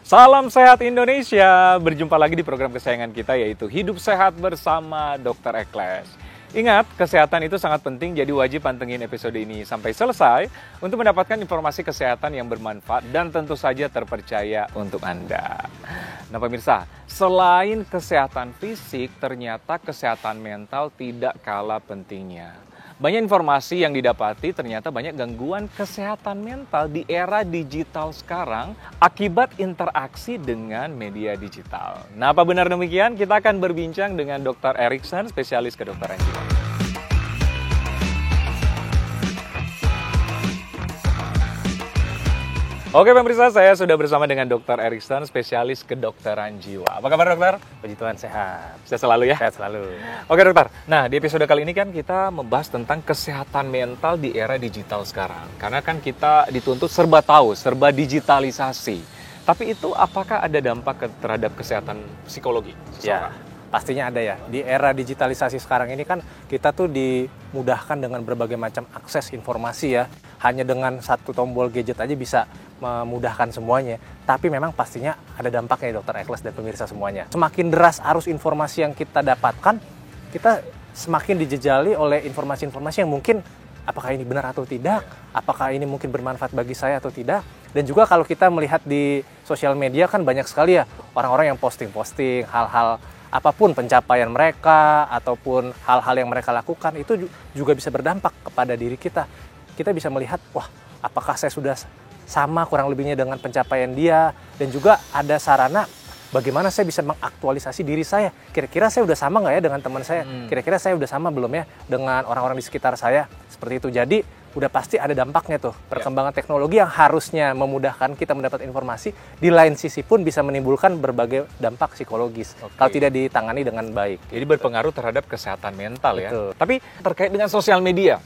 Salam sehat Indonesia, berjumpa lagi di program kesayangan kita yaitu Hidup Sehat bersama Dr. Ekles. Ingat, kesehatan itu sangat penting, jadi wajib pantengin episode ini sampai selesai untuk mendapatkan informasi kesehatan yang bermanfaat dan tentu saja terpercaya untuk Anda. Nah pemirsa, selain kesehatan fisik, ternyata kesehatan mental tidak kalah pentingnya. Banyak informasi yang didapati, ternyata banyak gangguan kesehatan mental di era digital sekarang akibat interaksi dengan media digital. Nah, apa benar demikian? Kita akan berbincang dengan Dr. Erikson, spesialis kedokteran jiwa. Oke pemirsa, saya sudah bersama dengan Dr. Erikson, spesialis kedokteran jiwa. Apa kabar dokter? Puji Tuhan sehat. Sehat selalu ya? Sehat selalu. Oke dokter, nah di episode kali ini kan kita membahas tentang kesehatan mental di era digital sekarang. Karena kan kita dituntut serba tahu, serba digitalisasi. Tapi itu apakah ada dampak terhadap kesehatan psikologi seseorang? Ya, pastinya ada ya. Di era digitalisasi sekarang ini kan kita tuh dimudahkan dengan berbagai macam akses informasi ya. Hanya dengan satu tombol gadget aja bisa memudahkan semuanya. Tapi memang pastinya ada dampaknya Dr. Ekles dan pemirsa semuanya. Semakin deras arus informasi yang kita dapatkan, kita semakin dijejali oleh informasi-informasi yang mungkin apakah ini benar atau tidak, apakah ini mungkin bermanfaat bagi saya atau tidak. Dan juga kalau kita melihat di sosial media kan banyak sekali ya orang-orang yang posting-posting hal-hal apapun pencapaian mereka ataupun hal-hal yang mereka lakukan itu juga bisa berdampak kepada diri kita. Kita bisa melihat, wah apakah saya sudah sama kurang lebihnya dengan pencapaian dia, dan juga ada sarana bagaimana saya bisa mengaktualisasi diri saya. Kira-kira saya udah sama nggak ya dengan teman saya? Kira-kira saya udah sama belum ya dengan orang-orang di sekitar saya? Seperti itu. Jadi udah pasti ada dampaknya tuh. Perkembangan teknologi yang harusnya memudahkan kita mendapat informasi, di lain sisi pun bisa menimbulkan berbagai dampak psikologis kalau tidak ditangani dengan baik. Jadi berpengaruh terhadap kesehatan mental ya. Betul. Tapi terkait dengan sosial media,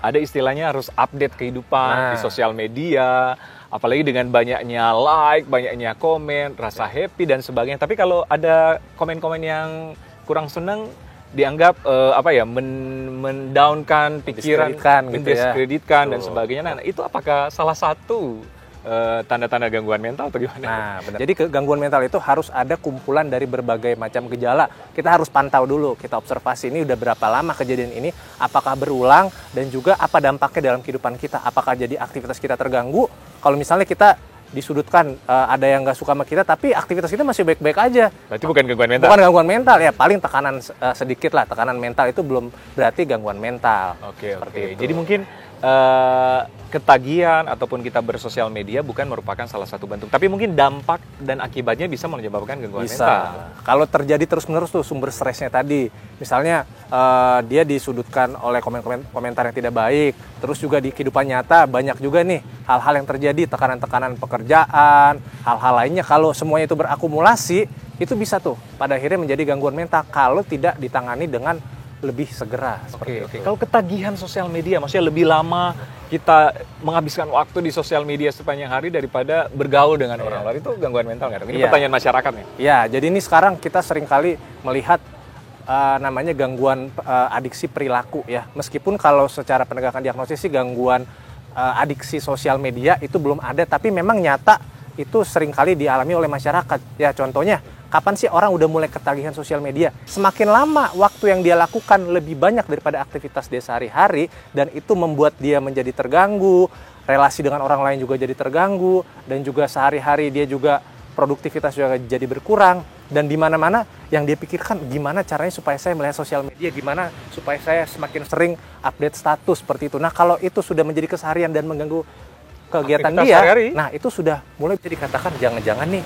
Ada istilahnya harus update kehidupan di sosial media, apalagi dengan banyaknya like, banyaknya komen, rasa happy dan sebagainya. Tapi kalau ada komen-komen yang kurang senang, dianggap mendownkan pikiran, mendiskreditkan dan sebagainya. Nah, itu apakah salah satu tanda-tanda gangguan mental atau gimana? Nah, benar. Jadi gangguan mental itu harus ada kumpulan dari berbagai macam gejala. Kita harus pantau dulu, kita observasi ini udah berapa lama kejadian ini, apakah berulang, dan juga apa dampaknya dalam kehidupan kita. Apakah jadi aktivitas kita terganggu? Kalau misalnya kita disudutkan, ada yang nggak suka sama kita, tapi aktivitas kita masih baik-baik aja. Berarti bukan gangguan mental? Bukan gangguan mental, ya paling tekanan sedikit lah. Tekanan mental itu belum berarti gangguan mental. Oke. Jadi mungkin ketagihan ataupun kita bersosial media bukan merupakan salah satu bentuk, tapi mungkin dampak dan akibatnya bisa menyebabkan gangguan mental. Kalau terjadi terus-menerus tuh sumber stresnya tadi, misalnya dia disudutkan oleh komentar yang tidak baik, terus juga di kehidupan nyata banyak juga nih hal-hal yang terjadi, tekanan-tekanan pekerjaan, hal-hal lainnya. Kalau semuanya itu berakumulasi, itu bisa tuh pada akhirnya menjadi gangguan mental kalau tidak ditangani dengan lebih segera. Oke. Kalau ketagihan sosial media, maksudnya lebih lama kita menghabiskan waktu di sosial media sepanjang hari daripada bergaul dengan orang luar, itu gangguan mental nggak? Ini pertanyaan masyarakat nih. Ya, jadi ini sekarang kita seringkali melihat namanya gangguan adiksi perilaku ya. Meskipun kalau secara penegakan diagnosis sih gangguan adiksi sosial media itu belum ada, tapi memang nyata itu seringkali dialami oleh masyarakat. Ya, contohnya kapan sih orang udah mulai ketagihan sosial media? Semakin lama waktu yang dia lakukan lebih banyak daripada aktivitas dia sehari-hari, dan itu membuat dia menjadi terganggu, relasi dengan orang lain juga jadi terganggu, dan juga sehari-hari dia juga produktivitas juga jadi berkurang, dan di mana-mana yang dia pikirkan gimana caranya supaya saya melihat sosial media, gimana supaya saya semakin sering update status seperti itu. Nah, kalau itu sudah menjadi keseharian dan mengganggu kegiatan aktivitas dia, sehari-hari. Nah itu sudah mulai bisa dikatakan jangan-jangan nih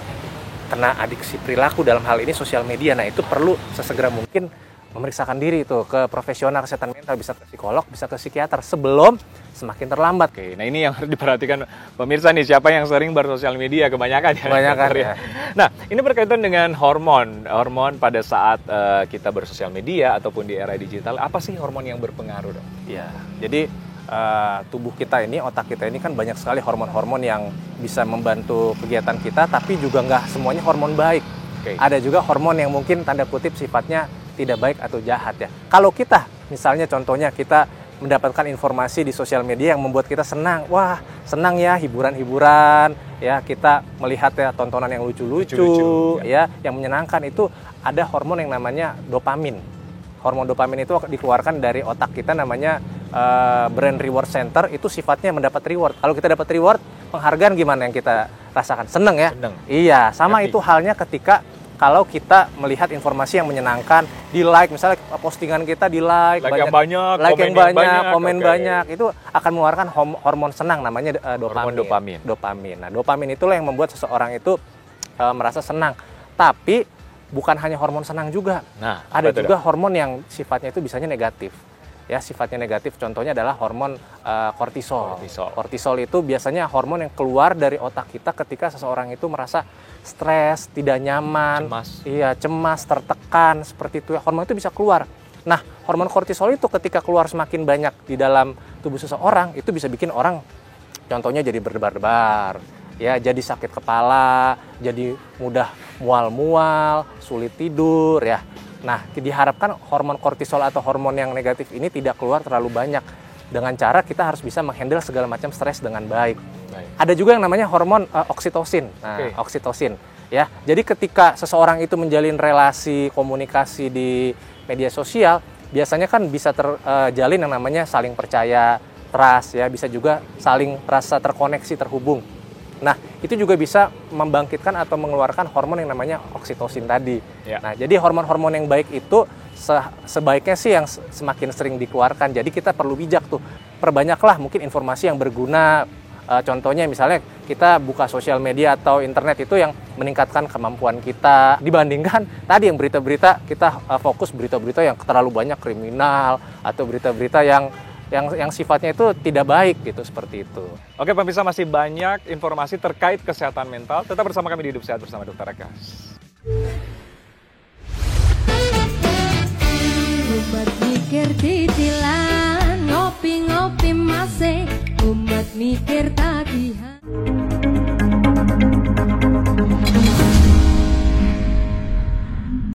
kena adiksi perilaku, dalam hal ini sosial media. Nah itu perlu sesegera mungkin memeriksakan diri itu ke profesional kesehatan mental, bisa ke psikolog, bisa ke psikiater sebelum semakin terlambat. Oke, nah ini yang harus diperhatikan pemirsa nih, siapa yang sering bersosial media kebanyakan ya. Ya. Nah ini berkaitan dengan hormon pada saat kita bersosial media ataupun di era digital. Apa sih hormon yang berpengaruh dong? Ya, jadi tubuh kita ini, otak kita ini kan banyak sekali hormon-hormon yang bisa membantu kegiatan kita, tapi juga nggak semuanya hormon baik. Ada juga hormon yang mungkin tanda kutip sifatnya tidak baik atau jahat ya. Kalau kita misalnya contohnya kita mendapatkan informasi di sosial media yang membuat kita senang, wah senang ya, hiburan-hiburan ya kita melihat ya tontonan yang lucu-lucu, Lucu-lucu, ya, yang menyenangkan, itu ada hormon yang namanya dopamin. Hormon dopamin itu dikeluarkan dari otak kita, namanya brain reward center, itu sifatnya mendapat reward. Kalau kita dapat reward, penghargaan gimana yang kita rasakan? Seneng ya? Seneng. Iya, sama Happy. itu halnya ketika kalau kita melihat informasi yang menyenangkan, di like, misalnya postingan kita di like, Like yang banyak, like komen yang yang banyak, banyak, komen oke. banyak, itu akan mengeluarkan hormon senang, namanya dopamin. Hormon dopamin. Nah, dopamin itulah yang membuat seseorang itu merasa senang. Tapi bukan hanya hormon senang juga. Nah, Ada apa itu, juga hormon yang sifatnya itu bisanya negatif. Ya, sifatnya negatif. Contohnya adalah hormon kortisol. Kortisol itu biasanya hormon yang keluar dari otak kita ketika seseorang itu merasa stres, tidak nyaman, Cemas. iya, cemas, tertekan, seperti itu. Hormon itu bisa keluar. Nah, hormon kortisol itu ketika keluar semakin banyak di dalam tubuh seseorang, itu bisa bikin orang, contohnya jadi berdebar-debar, ya, jadi sakit kepala, jadi mudah mual-mual, sulit tidur, ya. Nah, diharapkan hormon kortisol atau hormon yang negatif ini tidak keluar terlalu banyak. Dengan cara kita harus bisa menghandle segala macam stres dengan baik. Ada juga yang namanya hormon oksitosin. Nah, oksitosin, ya. Jadi ketika seseorang itu menjalin relasi, komunikasi di media sosial, biasanya kan bisa terjalin yang namanya saling percaya, trust, ya. Bisa juga saling rasa terkoneksi, terhubung. Nah, itu juga bisa membangkitkan atau mengeluarkan hormon yang namanya oksitosin tadi. Ya. Nah, jadi hormon-hormon yang baik itu sebaiknya sih yang semakin sering dikeluarkan. Jadi kita perlu bijak tuh. Perbanyaklah mungkin informasi yang berguna. Contohnya misalnya kita buka sosial media atau internet itu yang meningkatkan kemampuan kita, dibandingkan tadi yang berita-berita kita fokus berita-berita yang terlalu banyak kriminal atau berita-berita yang sifatnya itu tidak baik gitu, seperti itu. Oke, pemirsa, masih banyak informasi terkait kesehatan mental. Tetap bersama kami di Hidup Sehat bersama Dr. Eka. Umat mikir titilan, ngopi-ngopi masih, umat mikir tak